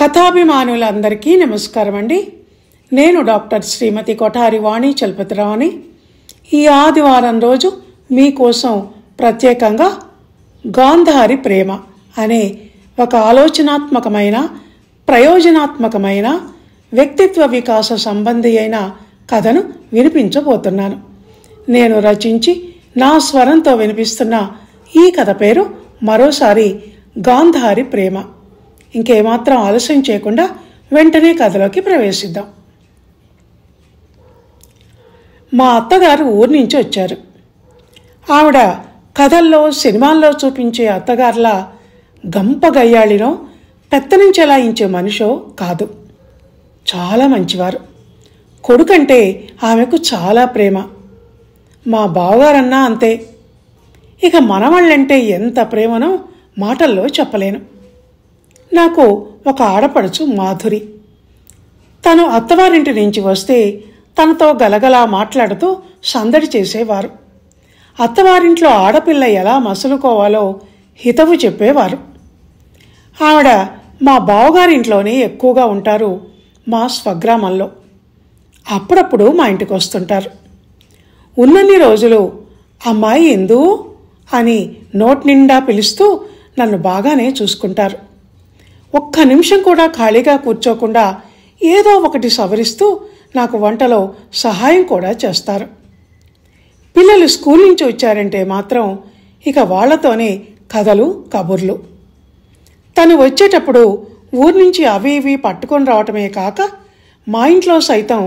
కథాభిమానులందరికీ నమస్కారం అండి. నేను డాక్టర్ శ్రీమతి కొఠారి వాణి చలపతిరావుని. ఈ ఆదివారం రోజు మీకోసం ప్రత్యేకంగా గాంధారి ప్రేమ అనే ఒక ఆలోచనాత్మకమైన ప్రయోజనాత్మకమైన వ్యక్తిత్వ వికాస సంబంధి అయిన కథను వినిపించబోతున్నాను. నేను రచించి నా స్వరంతో వినిపిస్తున్న ఈ కథ పేరు మరోసారి గాంధారి ప్రేమ. ఇంకేమాత్రం ఆలస్యం చేయకుండా వెంటనే కథలోకి ప్రవేశిద్దాం. మా అత్తగారు ఊరి నుంచి వచ్చారు. ఆవిడ కథల్లో సినిమాల్లో చూపించే అత్తగారులా గంపగయ్యాళినో పెత్తనం చెలాయించే మనిషో కాదు. చాలా మంచివారు. కొడుకంటే ఆమెకు చాలా ప్రేమ. మా బావగారన్నా అంతే. ఇక మనవాళ్ళంటే ఎంత ప్రేమనో మాటల్లో చెప్పలేను. నాకు ఒక ఆడపడుచు మాధురి. తను అత్తవారింటి నుంచి వస్తే తనతో గలగలా మాట్లాడుతూ సందడి చేసేవారు. అత్తవారింట్లో ఆడపిల్ల ఎలా మసులుకోవాలో హితవు చెప్పేవారు. ఆవిడ మా బావగారింట్లోనే ఎక్కువగా ఉంటారు. మా స్వగ్రామంలో అప్పుడప్పుడు మా ఇంటికి వస్తుంటారు. ఉన్నన్ని రోజులు అమ్మాయి ఎందు అని నోటి నిండా పిలుస్తూ నన్ను బాగానే చూసుకుంటారు. ఒక్క నిమిషం కూడా ఖాళీగా కూర్చోకుండా ఏదో ఒకటి సవరిస్తూ నాకు వంటలో సహాయం కూడా చేస్తారు. పిల్లలు స్కూల్ నుంచి వచ్చారంటే మాత్రం ఇక వాళ్లతోనే కథలు కబుర్లు. తను వచ్చేటప్పుడు ఊరి నుంచి అవి ఇవి పట్టుకొని రావటమే కాక మా ఇంట్లో సైతం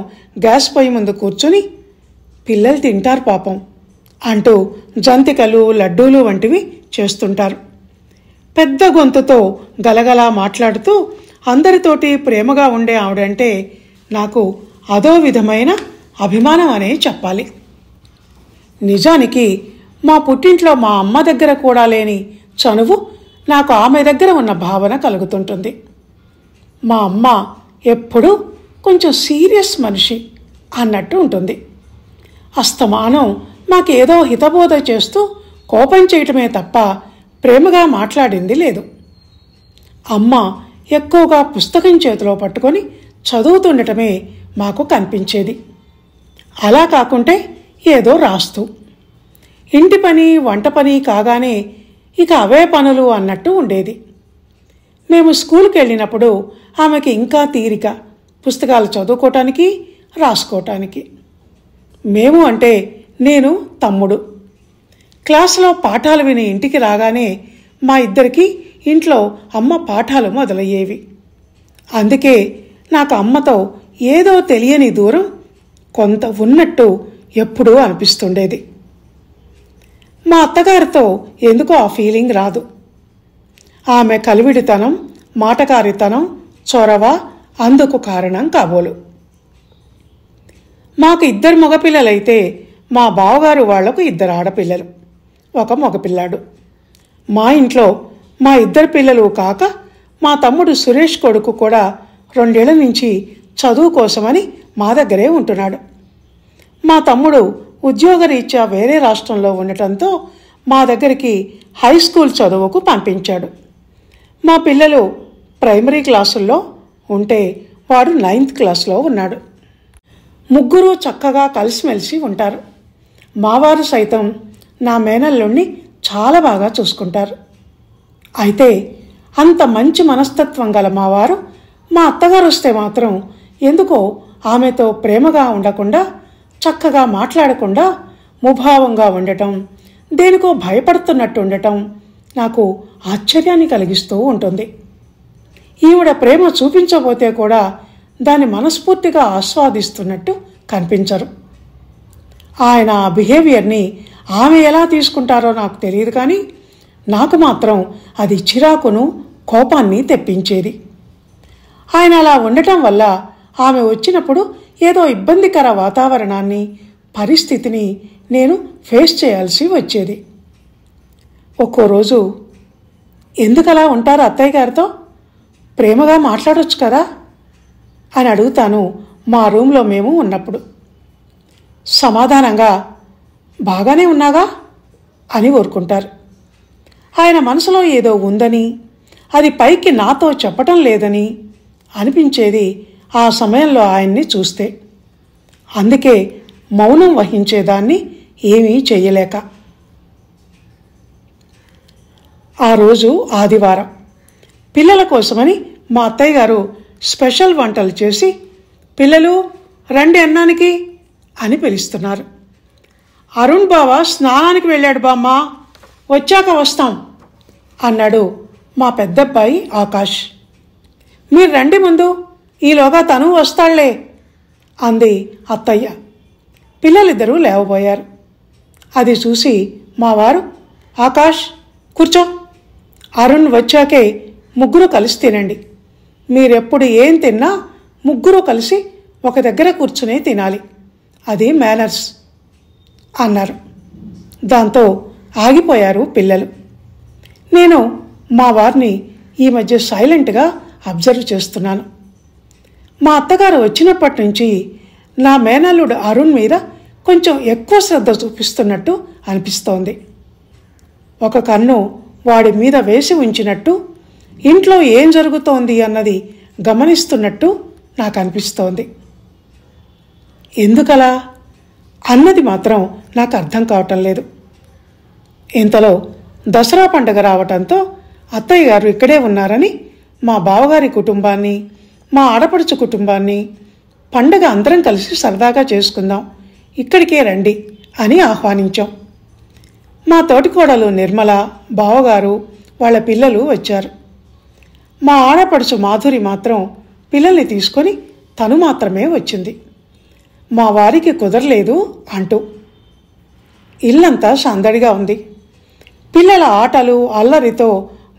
గ్యాస్ పొయ్యి ముందు కూర్చుని పిల్లలు తింటారు పాపం అంటూ జంతికలు లడ్డూలు వంటివి చేస్తుంటారు. పెద్ద గొంతుతో గలగలా మాట్లాడుతూ అందరితోటి ప్రేమగా ఉండే ఆవిడంటే నాకు అదో విధమైన అభిమానం అనే చెప్పాలి. నిజానికి మా పుట్టింట్లో మా అమ్మ దగ్గర కూడా లేని చనువు నాకు ఆమె దగ్గర ఉన్న భావన కలుగుతుంటుంది. మా అమ్మ ఎప్పుడూ కొంచెం సీరియస్ మనిషి అన్నట్టు ఉంటుంది. అస్తమానం మాకేదో హితబోధ చేస్తూ కోపం చేయటమే తప్ప ప్రేమగా మాట్లాడింది లేదు. అమ్మ ఎక్కువగా పుస్తకం చేతిలో పట్టుకొని చదువుతుండటమే మాకు కనిపించేది. అలా కాకుంటే ఏదో రాస్తూ. ఇంటి పని వంట పని కాగానే ఇక అవే పనులు అన్నట్టు ఉండేది. మేము స్కూల్కి వెళ్ళినప్పుడు ఆమెకి ఇంకా తీరిక పుస్తకాలు చదువుకోవటానికి రాసుకోవటానికి. మేము అంటే నేను తమ్ముడు. క్లాసులో పాఠాలు విని ఇంటికి రాగానే మా ఇద్దరికి ఇంట్లో అమ్మ పాఠాలు మొదలయ్యేవి. అందుకే నాకు అమ్మతో ఏదో తెలియని దూరం కొంత ఉన్నట్టు ఎప్పుడూ అనిపిస్తుండేది. మా అత్తగారితో ఎందుకో ఆ ఫీలింగ్ రాదు. ఆమె కలివిడితనం, మాటకారితనం, చొరవ అందుకు కారణం కాబోలు. మాకు ఇద్దరు మగపిల్లలైతే మా బావగారు వాళ్లకు ఇద్దరు ఆడపిల్లలు, ఒక మగపిల్లాడు. మా ఇంట్లో మా ఇద్దరు పిల్లలు కాక మా తమ్ముడు సురేష్ కొడుకు కూడా 2 ఏళ్ల నుంచి చదువు కోసమని మా దగ్గరే ఉంటున్నాడు. మా తమ్ముడు ఉద్యోగరీత్యా వేరే రాష్ట్రంలో ఉండటంతో మా దగ్గరికి హై స్కూల్ చదువుకు పంపించాడు. మా పిల్లలు ప్రైమరీ క్లాసుల్లో ఉంటే వాడు 9th క్లాస్లో ఉన్నాడు. ముగ్గురు చక్కగా కలిసిమెలిసి ఉంటారు. మావారు సైతం నా మేనల్లుణ్ణి చాలా బాగా చూసుకుంటారు. అయితే అంత మంచి మనస్తత్వం గల మావారు మా అత్తగారు వస్తే మాత్రం ఎందుకో ఆమెతో ప్రేమగా ఉండకుండా, చక్కగా మాట్లాడకుండా ముభావంగా ఉండటం, దేనికో భయపడుతున్నట్టు ఉండటం నాకు ఆశ్చర్యాన్ని కలిగిస్తూ ఉంటుంది. ఈవిడ ప్రేమ చూపించబోతే కూడా దాన్ని మనస్ఫూర్తిగా ఆస్వాదిస్తున్నట్టు కనిపించరు. ఆయన బిహేవియర్ని ఆమె ఎలా తీసుకుంటారో నాకు తెలియదు, కానీ నాకు మాత్రం అది చిరాకును కోపాన్ని తెప్పించేది. ఆయన అలా ఉండటం వల్ల ఆమె వచ్చినప్పుడు ఏదో ఇబ్బందికర వాతావరణాన్ని, పరిస్థితిని నేను ఫేస్ చేయాల్సి వచ్చేది. ఒక్కో రోజు ఎందుకలా ఉంటారు అత్తయ్య గారితో, ప్రేమగా మాట్లాడొచ్చు కదా అని అడుగుతాను మా రూమ్లో మేము ఉన్నప్పుడు. సమాధానంగా బాగానే ఉన్నాగా అని ఊరుకుంటారు. ఆయన మనసులో ఏదో ఉందని, అది పైకి నాతో చెప్పటం లేదని అనిపించేది ఆ సమయంలో ఆయన్ని చూస్తే. అందుకే మౌనం వహించేదాన్ని, ఏమీ చెయ్యలేక. ఆ రోజు ఆదివారం. పిల్లల కోసమని మా అత్తయ్య గారు స్పెషల్ వంటలు చేసి, పిల్లలు రండి అన్నానికి అని పిలుస్తున్నారు. అరుణ్ బావ స్నానానికి వెళ్ళాడు బామ్మ, వచ్చాక వస్తాం అన్నాడు మా పెద్దబ్బాయి ఆకాష్. మీరు రండి ముందు, ఈలోగా తను వస్తాళ్లే అంది అత్తయ్య. పిల్లలిద్దరూ లేవబోయారు. అది చూసి మా వారు, ఆకాష్ కూర్చో, అరుణ్ వచ్చాకే ముగ్గురు కలిసి తినండి. మీరెప్పుడు ఏం తిన్నా ముగ్గురు కలిసి ఒక దగ్గర కూర్చునే తినాలి, అది మేనర్స్ అన్నారు. దాంతో ఆగిపోయారు పిల్లలు. నేను మా వారిని ఈ మధ్య సైలెంట్గా అబ్జర్వ్ చేస్తున్నాను. మా అత్తగారు వచ్చినప్పటి నుంచి నా మేనల్లుడు అరుణ్ మీద కొంచెం ఎక్కువ శ్రద్ధ చూపిస్తున్నట్టు అనిపిస్తోంది. ఒక కన్ను వాడి మీద వేసి ఉంచినట్టు, ఇంట్లో ఏం జరుగుతోంది అన్నది గమనిస్తున్నట్టు నాకు అనిపిస్తోంది. ఎందుకలా అన్నది మాత్రం నాకు అర్థం కావటం లేదు. ఇంతలో దసరా పండుగ రావటంతో అత్తయ్య గారు ఇక్కడే ఉన్నారని మా బావగారి కుటుంబాన్ని, మా ఆడపడుచు కుటుంబాన్ని పండుగ అందరం కలిసి సరదాగా చేసుకుందాం, ఇక్కడికే రండి అని ఆహ్వానించాం. మా తోటికోడలు నిర్మల, బావగారు, వాళ్ళ పిల్లలు వచ్చారు. మా ఆడపడుచు మాధురి మాత్రం పిల్లల్ని తీసుకొని తను మాత్రమే వచ్చింది. మా వారికి కుదరలేదు అంటూ. ఇల్లంతా సందడిగా ఉంది. పిల్లల ఆటలు అల్లరితో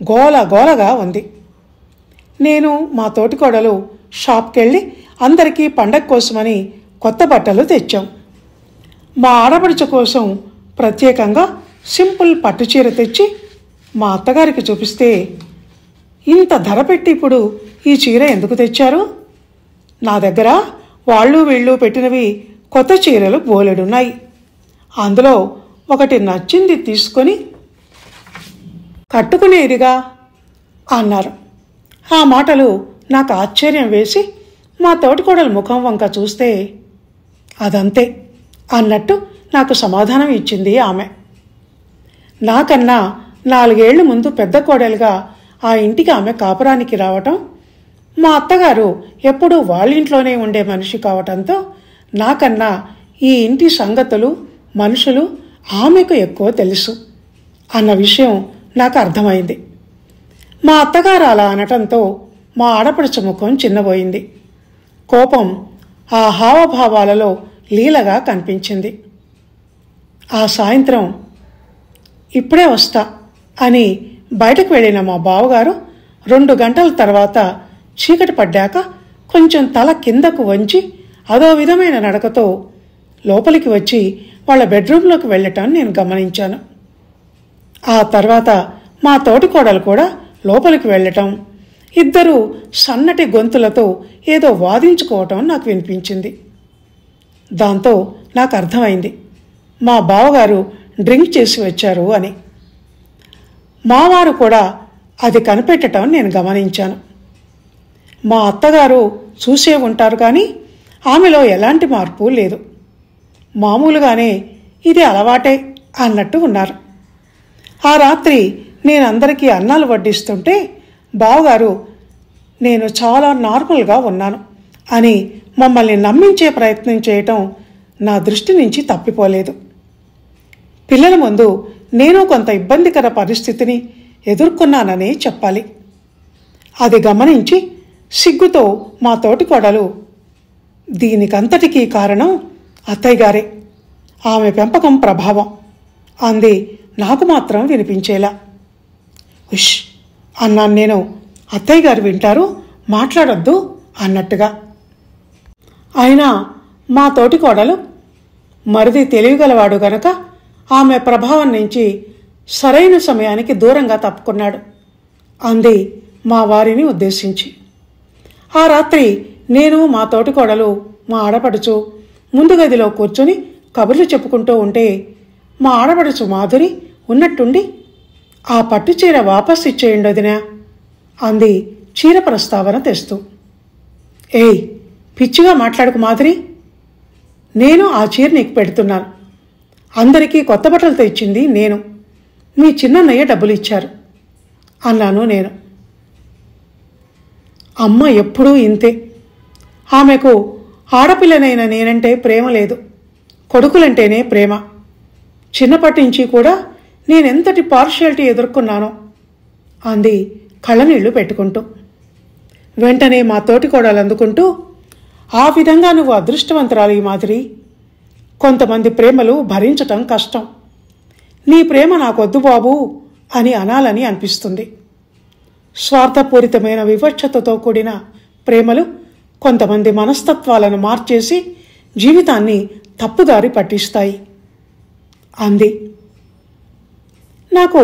గోల గోలగా ఉంది. నేను మా తోటికోడలు షాప్కెళ్ళి అందరికీ పండగ కోసమని కొత్త బట్టలు తెచ్చాం. మా ఆడపడుచు కోసం ప్రత్యేకంగా సింపుల్ పట్టుచీర తెచ్చి మా అత్తగారికి చూపిస్తే, ఇంత ధర పెట్టి ఇప్పుడు ఈ చీర ఎందుకు తెచ్చారు? నా దగ్గర వాళ్ళు వీళ్ళు పెట్టినవి కొత్త చీరలు బోలెడున్నాయి, అందులో ఒకటి నచ్చింది తీసుకొని కట్టుకునేదిగా అన్నారు. ఆ మాటలు నాకు ఆశ్చర్యం వేసి మా తోటికోడలు ముఖం వంక చూస్తే, అదంతే అన్నట్టు నాకు సమాధానం ఇచ్చింది ఆమె. నాకన్నా 4 ఏళ్ల ముందు పెద్ద కోడలుగా ఆ ఇంటికి ఆమె కాపురానికి రావటం, మా అత్తగారు ఎప్పుడూ వాళ్ళింట్లోనే ఉండే మనిషి కావటంతో నాకన్నా ఈ ఇంటి సంగతులు, మనుషులు ఆమెకు ఎక్కువ తెలుసు అన్న విషయం నాకు అర్థమైంది. మా అత్తగారు అలా అనటంతో మా ఆడపడుచు ముఖం చిన్నబోయింది. కోపం ఆ హావభావాలలో లీలగా కనిపించింది. ఆ సాయంత్రం ఇప్పుడే వస్తా అని బయటకు వెళ్ళిన మా బావగారు 2 గంటల తర్వాత చీకటి పడ్డాక కొంచెం తల కిందకు వంచి అదో విధమైన నడకతో లోపలికి వచ్చి వాళ్ళ బెడ్రూంలోకి వెళ్ళటం నేను గమనించాను. ఆ తర్వాత మా తోటికోడలు కూడా లోపలికి వెళ్ళటం, ఇద్దరూ సన్నటి గొంతులతో ఏదో వాదించుకోవటం నాకు వినిపించింది. దాంతో నాకు అర్థమైంది మా బావగారు డ్రింక్ చేసి వచ్చారు అని. మావారు కూడా అది కనిపెట్టడం నేను గమనించాను. మా అత్తగారు చూసే ఉంటారు కానీ ఆమెలో ఎలాంటి మార్పు లేదు. మామూలుగానే ఇది అలవాటే అన్నట్టు ఉన్నారు. ఆ రాత్రి నేను అందరికీ అన్నాలు వడ్డిస్తుంటే బావగారు నేను చాలా నార్మల్గా ఉన్నాను అని మమ్మల్ని నమ్మించే ప్రయత్నం చేయటం నా దృష్టి నుంచి తప్పిపోలేదు. పిల్లల ముందు నేను కొంత ఇబ్బందికర పరిస్థితిని ఎదుర్కొన్నానని చెప్పాలి. అది గమనించి సిగ్గుతో మా తోటికోడలు, దీనికంతటికీ కారణం అత్తయ్య గారే, ఆమె పెంపకం ప్రభావం అంది నాకు మాత్రం వినిపించేలా. ఉష్ అన్నాను నేను. అత్తయ్య గారు వింటారు, మాట్లాడొద్దు అన్నట్టుగా. అయినా మా తోటికోడలు మరిది తెలివిగలవాడు గనక ఆమె ప్రభావం నుంచి సరైన సమయానికి దూరంగా తప్పుకున్నాడు అంది మా వారిని ఉద్దేశించి. ఆ రాత్రి నేను, మా తోటికోడలు, మా ఆడపడుచు ముందు గదిలో కూర్చొని కబుర్లు చెప్పుకుంటూ ఉంటే మా ఆడపడుచు మాధురి ఉన్నట్టుండి, ఆ పట్టు చీర వాపస్ ఇచ్చేయండి వదినా అంది చీర ప్రస్తావన తెస్తూ. ఏయ్, పిచ్చిగా మాట్లాడుకు మాధురి. నేను ఆ చీర నీకు పెడుతున్నాను. అందరికీ కొత్త బట్టలు తెచ్చింది నేను. మీ చిన్నన్నయ్య డబ్బులు ఇచ్చారు అన్నాను నేను. అమ్మ ఎప్పుడూ ఇంతే. ఆమెకు ఆడపిల్లనైన నేనంటే ప్రేమ లేదు, కొడుకులంటేనే ప్రేమ. చిన్నప్పటి నుంచి కూడా నేనెంతటి పార్షియాలిటీ ఎదుర్కొన్నానో అంది కళ్ళనీళ్లు పెట్టుకుంటూ. వెంటనే మా తోటి కోడలు అందుకుంటూ, ఆ విధంగా నువ్వు అదృష్టవంతురాలు ఈ మాదిరి. కొంతమంది ప్రేమలు భరించటం కష్టం. నీ ప్రేమ నాకొద్దు బాబూ అని అనాలని అనిపిస్తుంది. స్వార్థపూరితమైన వివక్షతతో కూడిన ప్రేమలు కొంతమంది మనస్తత్వాలను మార్చేసి జీవితాన్ని తప్పుదారి పట్టిస్తాయి అంది. నాకు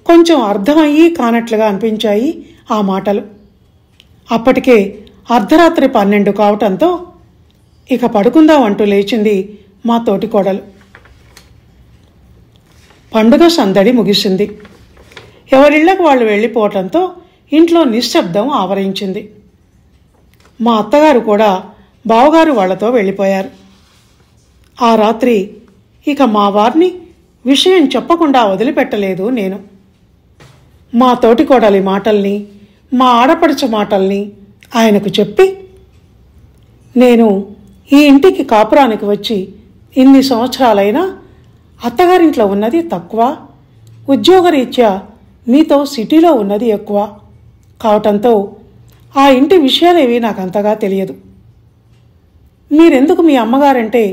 కొంచెం అర్థమయ్యి కానట్లుగా అనిపించాయి ఆ మాటలు. అప్పటికే అర్ధరాత్రి 12 కావటంతో ఇక పడుకుందాం అంటూ లేచింది మా తోటి కోడలు. పండుగ సందడి ముగిసింది. ఎవరిళ్లకు వాళ్ళు వెళ్ళిపోవటంతో ఇంట్లో నిశ్శబ్దం ఆవరించింది. మా అత్తగారు కూడా బావగారు వాళ్లతో వెళ్ళిపోయారు. ఆ రాత్రి ఇక మా వారిని విషయం చెప్పకుండా వదిలిపెట్టలేదు నేను. మా తోటి కోడలి మాటల్ని, మా ఆడపడుచు మాటల్ని ఆయనకు చెప్పి, నేను ఈ ఇంటికి కాపురానికి వచ్చి ఇన్ని సంవత్సరాలైనా అత్తగారింట్లో ఉన్నది తక్కువ, ఉద్యోగరీత్యా మీతో సిటీలో ఉన్నది ఎక్కువ కావటంతో ఆ ఇంటి విషయాలేవి నాకంతగా తెలియదు. మీరెందుకు మీ అమ్మగారంటే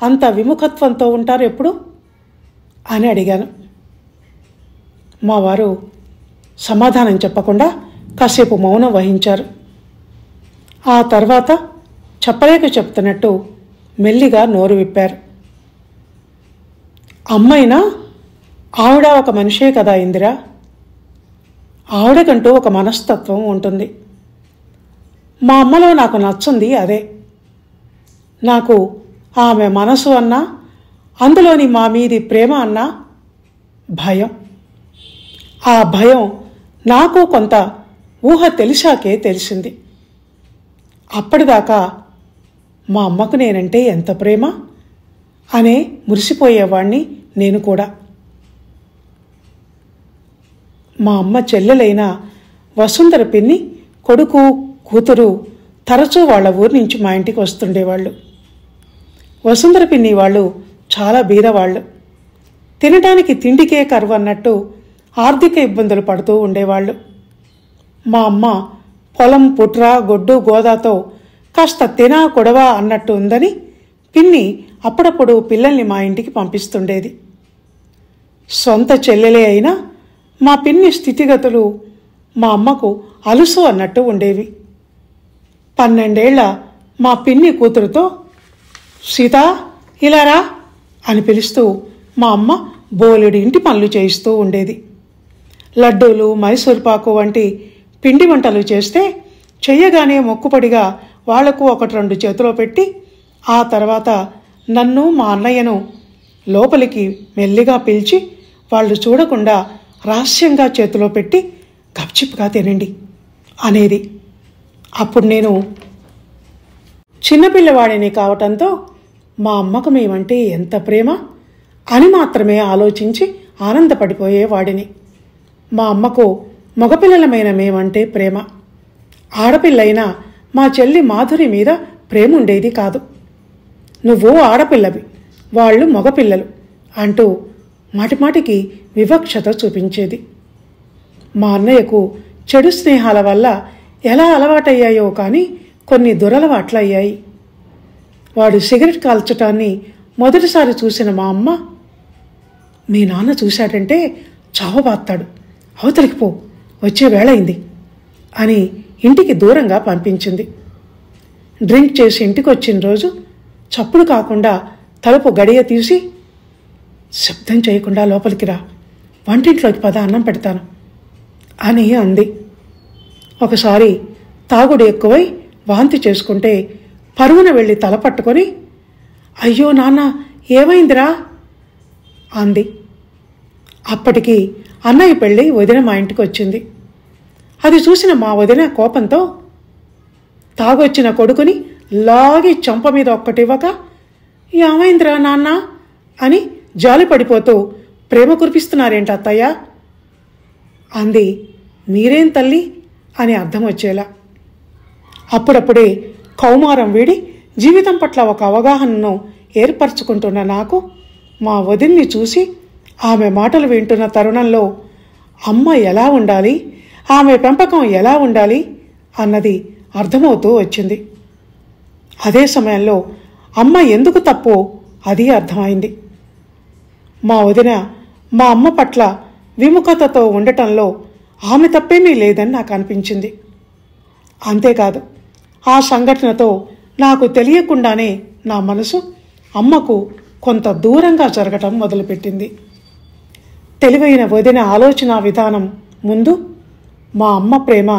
అంత విముఖత్వంతో ఉంటారు ఎప్పుడు అని అడిగాను. మా వారు సమాధానం చెప్పకుండా కాసేపు మౌనం వహించారు. ఆ తర్వాత చెప్పలేక చెప్తున్నట్టు మెల్లిగా నోరు విప్పారు. అమ్మైనా ఆవిడ ఒక మనిషే కదా ఇందిరా. ఆవిడకంటూ ఒక మనస్తత్వం ఉంటుంది. మా అమ్మలో నాకు నచ్చింది అదే. నాకు ఆమె మనసు అన్నా, అందులోని మా మీది ప్రేమ అన్నా భయం. ఆ భయం నాకు కొంత ఊహ తెలిసాకే తెలిసింది. అప్పటిదాకా మా అమ్మకు నేనంటే ఎంత ప్రేమ అనే మురిసిపోయేవాణ్ణి నేను కూడా. మా అమ్మ చెల్లెలైన వసుంధర పిన్ని కొడుకు కూతురు తరచూ వాళ్ళ ఊరి నుంచి మా ఇంటికి వస్తుండేవాళ్ళు. వసుంధర పిన్ని వాళ్ళు చాలా బీదవాళ్ళు. తినడానికి తిండికే కరువు అన్నట్టు ఆర్థిక ఇబ్బందులు పడుతూ ఉండేవాళ్ళు. మా అమ్మ పొలం పుట్ర గొడ్డు గోదాతో కాస్త తినా కొడవా అన్నట్టు ఉందని పిన్ని అప్పుడప్పుడు పిల్లల్ని మా ఇంటికి పంపిస్తుండేది. సొంత చెల్లెలే అయినా మా పిన్ని స్థితిగతులు మా అమ్మకు అలుసు అన్నట్టు ఉండేవి. 12 ఏళ్ల మా పిన్ని కూతురుతో సీత ఇలారా అని పిలుస్తూ మా అమ్మ బోలెడు ఇంటి పనులు చేయిస్తూ ఉండేది. లడ్డూలు, మైసూర్పాకు వంటి పిండి వంటలు చేస్తే చెయ్యగానే మొక్కుపడిగా వాళ్లకు 1-2 చేతిలో పెట్టి ఆ తర్వాత నన్ను మా అన్నయ్యను లోపలికి మెల్లిగా పిలిచి వాళ్ళు చూడకుండా రహస్యంగా చేతిలో పెట్టి గప్చిప్గా తినండి అనేది. అప్పుడు నేను చిన్నపిల్లవాడిని కావటంతో మా అమ్మకు మేమంటే ఎంత ప్రేమ అని మాత్రమే ఆలోచించి ఆనందపడిపోయేవాడిని. మా అమ్మకు మగపిల్లలమైన మేమంటే ప్రేమ. ఆడపిల్లైన మా చెల్లి మాధురి మీద ప్రేమ ఉండేది కాదు. నువ్వు ఆడపిల్లవి, వాళ్ళు మగపిల్లలు అంటూ మాటిమాటికి వివక్షత చూపించేది. మా అన్నయ్యకు చెడు స్నేహాల వల్ల ఎలా అలవాటయ్యాయో కానీ కొన్ని దురలవాట్లయ్యాయి. వాడు సిగరెట్ కాల్చటాన్ని మొదటిసారి చూసిన మా అమ్మ, మీ నాన్న చూశాడంటే చావబాత్తాడు, అవతలికి పో, వచ్చే వేళయింది అని ఇంటికి దూరంగా పంపించింది. డ్రింక్ చేసి ఇంటికి వచ్చిన రోజు చప్పుడు కాకుండా తలుపు గడియ తీసి, శబ్దం చేయకుండా లోపలికి రా, వంటింట్లోకి పద, అన్నం పెడతాను అని అంది. ఒకసారి తాగుడు ఎక్కువై వాంతి చేసుకుంటే పరుగున వెళ్ళి తల పట్టుకొని, అయ్యో నాన్న ఏమైందిరా అంది. అప్పటికి అన్నయ్య పెళ్ళి వదిన మా ఇంటికి వచ్చింది. అది చూసిన మా వదిన కోపంతో, తాగొచ్చిన కొడుకుని లాగి చెంప మీద ఒక్కటివ్వక, ఏమైందిరా నాన్న అని జాలి పడిపోతూ ప్రేమ కురిపిస్తున్నారేంటి అత్తయ్య అంది. మీరేం తల్లి అని అర్థం వచ్చేలా. అప్పుడప్పుడే కౌమారం వీడి జీవితం పట్ల ఒక అవగాహనను ఏర్పరచుకుంటున్న నాకు మా వదిన్ని చూసి ఆమె మాటలు వింటున్న తరుణంలో అమ్మ ఎలా ఉండాలి, ఆమె పెంపకం ఎలా ఉండాలి అన్నది అర్థమవుతూ వచ్చింది. అదే సమయంలో అమ్మ ఎందుకు తప్పో అది అర్థమైంది. మా వదిన మా అమ్మ పట్ల విముఖతతో ఉండటంలో ఆమె తప్పేమీ లేదని నాకు అనిపించింది. అంతేకాదు, ఆ సంఘటనతో నాకు తెలియకుండానే నా మనసు అమ్మకు కొంత దూరంగా జరగటం మొదలుపెట్టింది. తెలివైన వదిన ఆలోచన విధానం ముందు మా అమ్మ ప్రేమ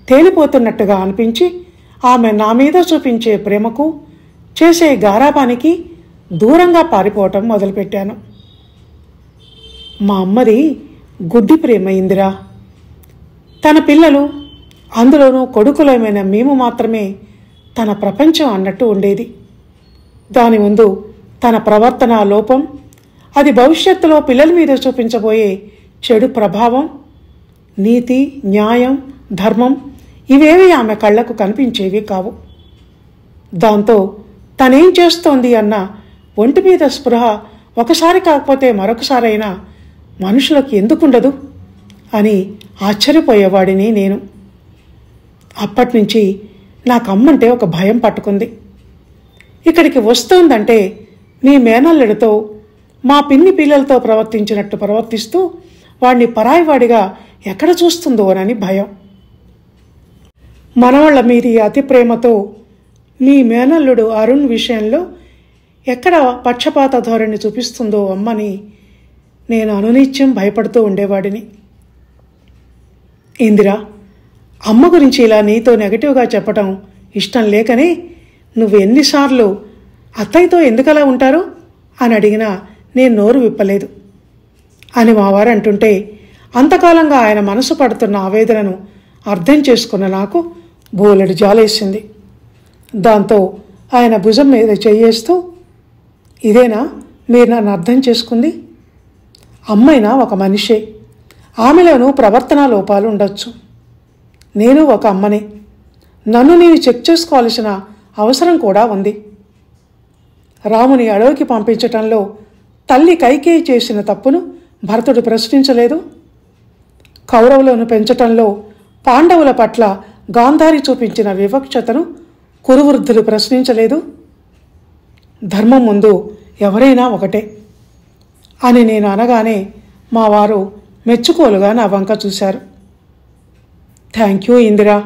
తేలిపోతున్నట్టుగా అనిపించి ఆమె నా మీద చూపించే ప్రేమకు, చేసే గారాబానికి దూరంగా పారిపోవటం మొదలుపెట్టాను. మా అమ్మది గుడ్డి ప్రేమ ఇందిరా. తన పిల్లలు, అందులోనూ కొడుకులమైన మేము మాత్రమే తన ప్రపంచం అన్నట్టు ఉండేది. దాని ముందు తన ప్రవర్తన లోపం, అది భవిష్యత్తులో పిల్లల మీద చూపించబోయే చెడు ప్రభావం, నీతి, న్యాయం, ధర్మం ఇవేవి ఆమె కళ్లకు కనిపించేవి కావు. దాంతో తనేం చేస్తోంది అన్న ఒంటి మీద స్పృహ ఒకసారి కాకపోతే మరొకసారైనా మనుషులకు ఎందుకుండదు అని ఆశ్చర్యపోయేవాడిని నేను. అప్పటినుంచి నాకు అమ్మంటే ఒక భయం పట్టుకుంది. ఇక్కడికి వస్తోందంటే మీ మేనల్లుడితో, మా పిన్ని పిల్లలతో ప్రవర్తించినట్టు ప్రవర్తిస్తూ వాడిని పరాయివాడిగా ఎక్కడ చూస్తుందోనని భయం. మనవాళ్ల మీది అతి ప్రేమతో మీ మేనల్లుడు అరుణ్ విషయంలో ఎక్కడ పక్షపాత ధోరణి చూపిస్తుందో అమ్మని నేను అనునిత్యం భయపడుతూ ఉండేవాడిని. ఇందిరా, అమ్మ గురించి ఇలా నీతో నెగటివ్గా చెప్పటం ఇష్టం లేకనే నువ్వు ఎన్నిసార్లు అత్తయ్యతో ఎందుకలా ఉంటారు అని అడిగినా నేను నోరు విప్పలేదు అని మా వారు అంటుంటే అంతకాలంగా ఆయన మనసు పడుతున్న ఆవేదనను అర్థం చేసుకున్న నాకు బోలెడు జాలేసింది. దాంతో ఆయన భుజం మీద చెయ్యేస్తూ, ఇదేనా మీరు నన్ను అర్థం చేసుకుంది? అమ్మైనా ఒక మనిషే, ఆమెలోనూ ప్రవర్తన లోపాలు ఉండొచ్చు. నేను ఒక అమ్మనే, నన్ను నేను చెక్ చేసుకోవాల్సిన అవసరం కూడా ఉంది. రాముని అడవికి పంపించటంలో తల్లి కైకేయి చేసిన తప్పును భరతుడు ప్రశ్నించలేదు. కౌరవులను పెంచటంలో పాండవుల పట్ల గాంధారి చూపించిన వివక్షతను కురువృద్ధులు ప్రశ్నించలేదు. ధర్మం ముందు ఎవరైనా ఒకటే అని నేను అనగానే మా వారు మెచ్చుకోలుగా నా వంక చూశారు. థ్యాంక్ యూ ఇందిరా,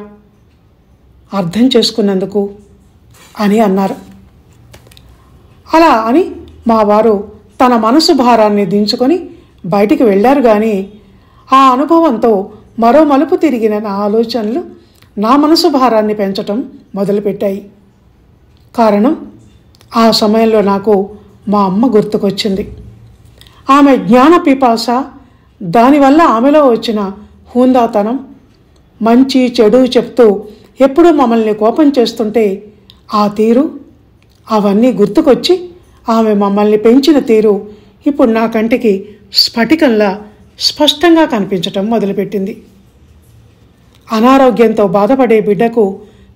అర్థం చేసుకున్నందుకు అని అన్నారు. అలా అని మా వారు తన మనసు భారాన్ని దించుకొని బయటికి వెళ్ళారు. కానీ ఆ అనుభవంతో మరో మలుపు తిరిగిన నా ఆలోచనలు నా మనసు భారాన్ని పెంచటం మొదలుపెట్టాయి. కారణం, ఆ సమయంలో నాకు మా అమ్మ గుర్తుకొచ్చింది. ఆమె జ్ఞాన పిపాస, దానివల్ల ఆమెలో వచ్చిన హూందాతనం, మంచి చెడు చెప్తూ ఎప్పుడూ మమ్మల్ని కోపం చేస్తుంటే ఆ తీరు, అవన్నీ గుర్తుకొచ్చి ఆమె మమ్మల్ని పెంచిన తీరు ఇప్పుడు నా కంటికి స్ఫటికంలా స్పష్టంగా కనిపించటం మొదలుపెట్టింది. అనారోగ్యంతో బాధపడే బిడ్డకు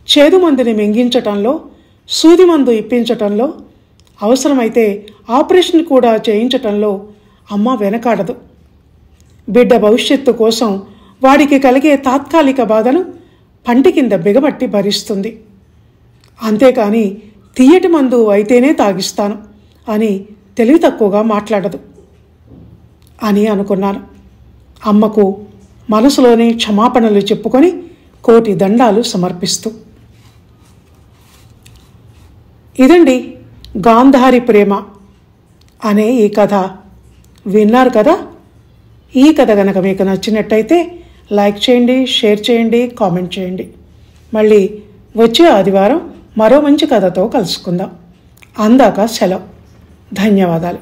చేదు మందుని మింగించటంలో, సూది మందు ఇప్పించటంలో, అవసరమైతే ఆపరేషన్ కూడా చేయించటంలో అమ్మ వెనకాడదు. బిడ్డ భవిష్యత్తు కోసం వాడికి కలిగే తాత్కాలిక బాధను పంటి కింద బిగబట్టి భరిస్తుంది. అంతేకాని తీయటి మందు అయితేనే తాగిస్తాను అని తెలివి తక్కువగా మాట్లాడదు అని అనుకున్నాను. అమ్మకు మనసులోనే క్షమాపణలు చెప్పుకొని కోటి దండాలు సమర్పిస్తూ. ఇదండి గాంధారి ప్రేమ అనే ఈ కథ. విన్నారు కదా? ఈ కథ కనుక మీకు నచ్చినట్టయితే లైక్ చేయండి, షేర్ చేయండి, కామెంట్ చేయండి. మళ్ళీ వచ్చే ఆదివారం మరో మంచి కథతో కలుసుకుందాం. అందాక సెలవు. ధన్యవాదాలు.